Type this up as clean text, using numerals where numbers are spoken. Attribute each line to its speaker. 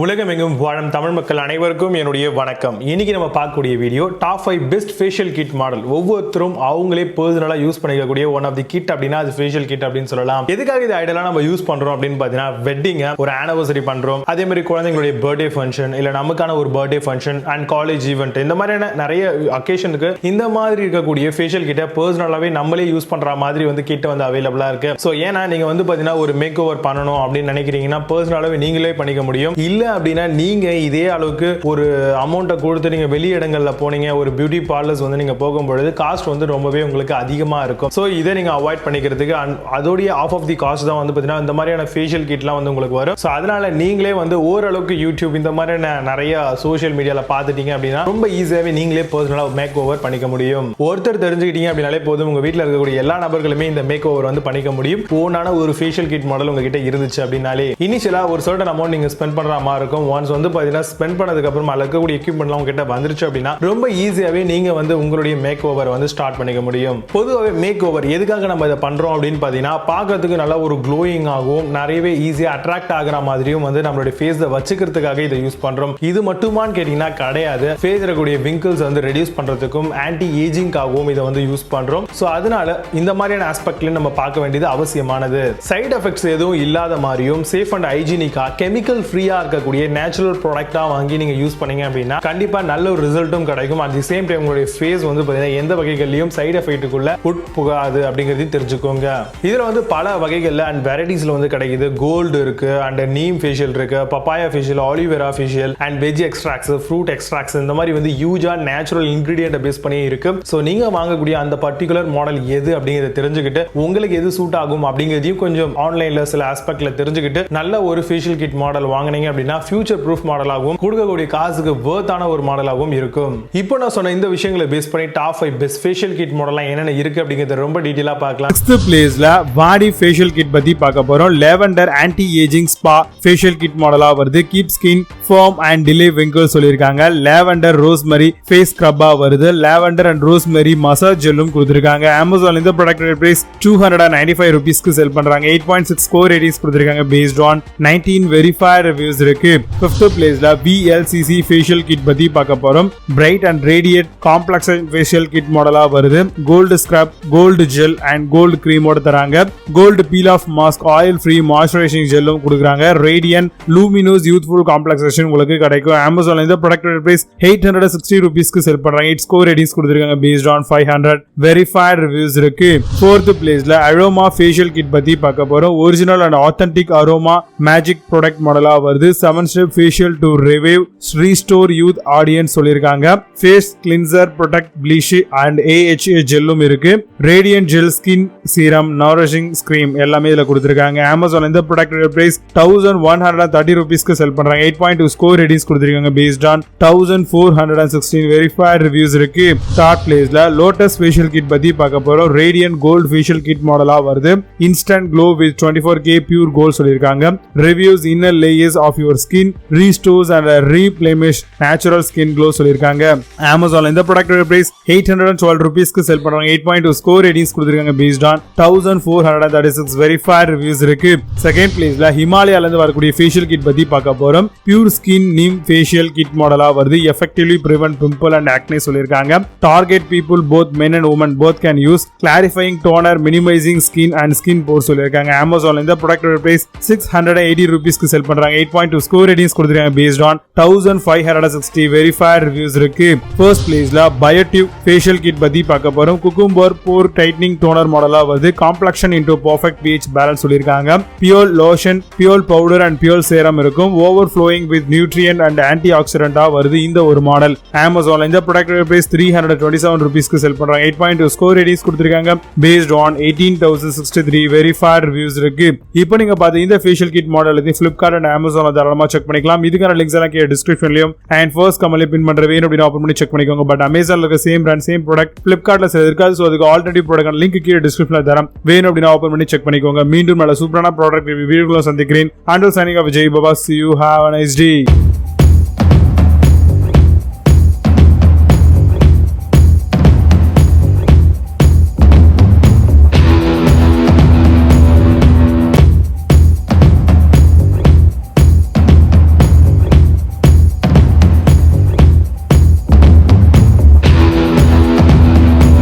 Speaker 1: உலகமெங்கும் வாழும் தமிழ் மக்கள் அனைவருக்கும் என்னுடைய வணக்கம். இன்னைக்கு நம்ம பார்க்கக்கூடிய video top 5 best facial kit model. ஒவ்வொருத்தரும் அவங்களே பர்சனலா யூஸ் பண்ணிக்கக்கூடிய ஒன் ஆஃப் தி கிட் அப்படின்னா அது ஃபேஷியல் கிட் அப்படின்னு சொல்லலாம். எதுக்காக இது ஐடியலா நம்ம யூஸ் பண்றோம் அப்படின்னு பார்த்தீங்கன்னா, வெட்டிங் ஒரு ஆனிவர்சரி பண்றோம், அதே மாதிரி குழந்தைங்களுடைய பர்த்டே ஃபங்க்ஷன், இல்ல நமக்கான ஒரு birthday function and college event, இந்த மாதிரியான நிறைய அக்கேஷனுக்கு இந்த மாதிரி இருக்கக்கூடிய ஃபேஷியல் கிட்ட பர்சனலாவே நம்மளே யூஸ் பண்ற மாதிரி கிட் அவைலபிளா இருக்கு. ஸோ ஏன்னா நீங்க பார்த்தீங்கன்னா ஒரு மேக் ஓவர் பண்ணணும் அப்படின்னு நினைக்கிறீங்கன்னா பர்சனலாவே நீங்களே பண்ணிக்க முடியும். இல்ல அப்படின்னா நீங்க இதே அளவுக்கு ஒரு அமௌண்ட்டை கொடுத்து நீங்க வெளி இடங்கள்ல போனீங்க, ஒரு பியூட்டி பார்லர்ஸ் நீங்க போகும்பொழுது காஸ்ட் ரொம்பவே உங்களுக்கு அதிகமா இருக்கும். ஸோ இதை நீங்க அவாய்ட் பண்ணிக்கிறதுக்கு அதோடைய ஆஃப் ஆஃப் தி காஸ்ட் தான் பார்த்தீங்கன்னா இந்த மாதிரியான ஃபேஷியல் கிட்லாம் உங்களுக்கு வரும். ஸோ அதனால நீங்களே ஓரளவுக்கு யூடியூப் இந்த மாதிரியான நிறைய சோஷியல் மீடியால பார்த்துட்டீங்க அப்படின்னா ரொம்ப ஈஸியாவே நீங்களே பர்சனலா மேக் ஓவர் பண்ணிக்க முடியும். ஒருத்தர் தெரிஞ்சுக்கிட்டீங்க அப்படின்னாலே போதும், உங்க வீட்டில் இருக்கக்கூடிய எல்லா நபர்களுமே இந்த மேக் ஓவர் பண்ணிக்க முடியும். ஓனான ஒரு ஃபேஷியல் கிட் மாடல் உங்ககிட்ட இருந்துச்சு அப்படின்னாலே இனிஷியலா ஒரு சர்டன் அமௌண்ட் நீங்க ஸ்பெண்ட் பண்ற மாதிரி இருக்கும். ஒன்ஸ் பாத்தீங்கன்னா ஸ்பெண்ட் பண்ணதுக்கு அப்புறம் அதுல இருக்கக்கூடிய எக்யூப்மெண்ட்லாம் உங்ககிட்ட வந்துருச்சு அப்படின்னா ரொம்ப ஈஸியாவே நீங்க உங்களுடைய மேக் ஓவர் ஸ்டார்ட் பண்ணிக்க முடியும். பொதுவாகவே மேக் ஓவர் எதுக்காக நம்ம இதை பண்றோம் அப்படின்னு பாத்தீங்கன்னா, பார்க்கிறதுக்கு நல்லா ஒரு க்ளோயிங் ஆகும், நிறையவே ஈஸியா அட்ராக்ட் ஆகிற மாதிரியும் நம்மளுடைய ஃபேஸ் வச்சுக்கிறதுக்காக இதை யூஸ் பண்றோம். இது மட்டுமான்னு கேட்டீங்கன்னா கிடையாது. ஃபேஸ் இருக்கக்கூடிய விங்கிள்ஸ் ரெடியூஸ் பண்றதுக்கும் ஆன்டி ஏஜிங்காகவும் இதை யூஸ் பண்றோம். ஸோ அதனால இந்த மாதிரியான ஆஸ்பெக்ட்ல நம்ம பார்க்க வேண்டியது அவசியமானது. சைடு எஃபெக்ட்ஸ் எதுவும் இல்லாத மாதிரியும் சேஃப் அண்ட் ஹைஜீனிக்கா கெமிக்கல் ஃப்ரீயா இருக்கக்கூடிய நேச்சுரல் ப்ராடக்ட்டா வாங்கி நீங்க யூஸ் பண்ணீங்க அப்படின்னா கண்டிப்பா நல்ல ஒரு ரிசல்ட்டும் கிடைக்கும். அட் தி சேம் டைம் உங்களுடைய ஃபேஸ் பாத்தீங்கன்னா எந்த வகைகள்லயும் சைடு எஃபெக்ட்டுக்குள்ள உட்புகாது அப்படிங்கிறதையும் தெரிஞ்சுக்கோங்க. இதுல பல வகைகள்ல அண்ட் வெரைட்டிஸ்ல கிடைக்குது. கோல்டு இருக்கு, அண்ட் நீம் ஃபேஷியல் இருக்கு, papaya facial, aloe vera facial and veg extracts, fruit extracts, இந்த மாதிரி ஹியூஜா நேச்சுரல் இன்கிரிடியன்ட் பேஸ் பண்ணி இருக்கு. ஸோ நீங்க வாங்கக்கூடிய அந்த பர்டிகுலர் மாடல் எது அப்படிங்கிறத தெரிஞ்சுக்கிட்டு உங்களுக்கு எது சூட் ஆகும் அப்படிங்கிறதையும் கொஞ்சம் ஆன்லைன்ல சில ஆஸ்பெக்ட்ல தெரிஞ்சுக்கிட்டு நல்ல ஒரு ஃபேஷியல் கிட் மாடல் வாங்கினீங்க அப்படின்னா ஃபியூச்சர் ப்ரூஃப் மாடலாகவும் கொடுக்கக்கூடிய காசுக்கு வர்த்தான ஒரு மாடலாகவும் இருக்கும். இப்போ நான் சொன்ன இந்த விஷயங்களை பேஸ் பண்ணி டாப் 5 பெஸ்ட் ஃபேஷியல் கிட் மாடல்லாம் என்னென்ன இருக்கு அப்படிங்கறத ரொம்ப டீடைலா பார்க்கலாம். நெக்ஸ்ட் பிளேஸ்ல பாடி ஃபேஷியல் கிட் பத்தி பார்க்க போறோம். Lavender anti ageing spa facial kit மாடலா வருது. Keep skin firm and delay wrinkles சொல்லிருக்காங்க. லாவெண்டர் ரோஸ்மெரி ஃபேஸ் ஸ்க்ரப்பா வருது. லாவெண்டர் அண்ட் ரோஸ்மெரி மசாஜ் ஜெல்லும் கொடுத்திருக்காங்க. அமேசான்ல இந்த ப்ராடக்ட் பிரைஸ் 295 ரூபீஸ்க்கு செல் பண்றாங்க. 8.6 ஸ்கோர் ரேட்டிங்ஸ் கொடுத்திருக்காங்க பேஸ்ட் ஆன் 19 வெரிஃபைட் ரிவ்யூஸ் இருக்கு. 5th பிளேஸ்ல VLCC ஃபேஷியல் கிட் பத்தி பார்க்க போறோம். Bright and radiate complex facial kit மாடலா வருது. Gold scrub, gold gel and gold கிரீமோட தராங்க. Gold peel off mask, oil free moisturising ஜெல்லும் கொடுக்குறாங்க. ரேடியன்ட் லூமினோஸ் யூத்ஃபுல் காம்ப்ளெக்சேஷன் உங்களுக்கு கிடைக்கும். அமேசான்ல இந்த ப்ராடக்ட் பிரைஸ் 860 ரூபீஸ்க்கு செல் பண்றாங்க. 8 ஸ்கோர் ரேட்டிங்ஸ் கொடுத்திருக்காங்க பேஸ்ட் ஆன் 500 வெரிஃபைட் ரிவ்யூஸ் இருக்கு. 4th பிளேஸ்ல அரோமா ஃபேஷியல் கிட் பத்தி பார்க்க போறோம். Original and authentic aroma magic product மாடலா வருது. 7 step facial to revive restore youth audience சொல்லிருக்காங்க. Face cleanser, protect, bleach and AHA ஜெல்லும் இருக்கு. Radiant gel, skin serum, nourishing cream எல்லாமே இதுல கொடுத்திருக்காங்க. அமேசான் இந்த ப்ராடக்ட் பிரைஸ் 1130 ரூபீஸ்க்கு செல் பண்றாங்க. 8.2 ஸ்கோர் ரேட்டிங்ஸ் கொடுத்திருக்காங்க பேஸ்ட் ஆன் 1416 வெரிஃபைட் ரிவ்யூஸ் இருக்கு. 3rd பிளேஸ்ல லோட்டஸ் ஃபேஷியல் கிட் பத்தி பார்க்க போறோம். ரேடியன்ட் கோல்ட் ஃபேஷியல் கிட் மாடலா வருது. Instant glow with 24K pure gold சொல்லிருக்காங்க. Reviews inner layers of your skin restores and replenish natural skin glow சொல்லிருக்காங்க. அமேசான்ல இந்த ப்ராடக்ட் பிரைஸ் 812 ரூபீஸ்க்கு செல் பண்றாங்க. 8.2 ஸ்கோர் ரேட்டிங்ஸ் கொடுத்திருக்காங்க பேஸ்ட் ஆன் 1436 வெரிஃபைட் ரிவ்யூஸ் இருக்கு. 2nd பிளேஸ்ல ஹிமாலயால இருந்து வரக்கூடிய ஃபேஷியல் கிட் பத்தி பார்க்க போறோம். Pure skin neem facial kit மாடலா வருது. Effectively prevent pimple and acne சொல்லிருக்காங்க. Target people both men and women both can use clarifying toner, minimizing skin and skin pores சொல்லிருக்காங்க. அமேசான்ல இந்த ப்ராடக்ட் பிரைஸ் 680 ரூபீஸ்க்கு செல் பண்றாங்க. 8.2 ஸ்கோர் ரேட்டிங்ஸ் கொடுத்திருக்காங்க based on 1560 verified reviews இருக்கு. 1st பிளேஸ்ல பயோடிவ் facial kit பத்தி பார்க்க போறோம். குக்கும்பர் போர் டைட்னிங் டோனர் மாடலா வருது. Complexion into perfect pH balance சொல்லிருக்காங்க. Pure lotion, pure powder and pure serum இருக்கும். Over flowing with nutrient and anti ஆக்சிடென்டா வருது இந்த ஒரு மாடல். அமேசான்ல இந்த ப்ராடக்ட் பிரைஸ் 327 ரூபீஸ்க்கு செல் பண்றாங்க. 8.2 ஸ்கோர் ரேட்டிங்ஸ் கொடுத்திருக்காங்க பேஸ்ட் ஆன் 18063 வெரிஃபைட் ரிவ்யூஸ் இருக்கு. இப்போ நீங்க பார்த்த இந்த facial kit model Flipkart and Amazon தாராளமா செக் பண்ணிக்கலாம். இதுக்கான லிங்க்ஸ் எல்லாம் கீழ டிஸ்கிரிப்ஷன்லயும் அண்ட் ஃபர்ஸ்ட் கமெண்ட்ல பின் பண்ற வேணும் அப்படினா ஓபன் பண்ணி செக் பண்ணிக்கோங்க. பட் Amazonல இருக்க சேம் பிராண்ட் சேம் ப்ராடக்ட் Flipkartல சேல் இருக்காது. சோ அதுக்கு ஆல்டர்னேட்டிவ் ப்ராடக்ட் லிங்க் கீழ டிஸ்கிரிப்ஷன்ல தரேன். வேணும் அப்படினா ஓபன் பண்ணி செக் பண்ணிக்கோங்க. மீண்டும் நல்ல சூப்பரான ப்ராடக்ட் ரிவ்யூ வீடியோல சந்திக்கிறேன். Until signing off, Jay Baba, see you, have a nice day.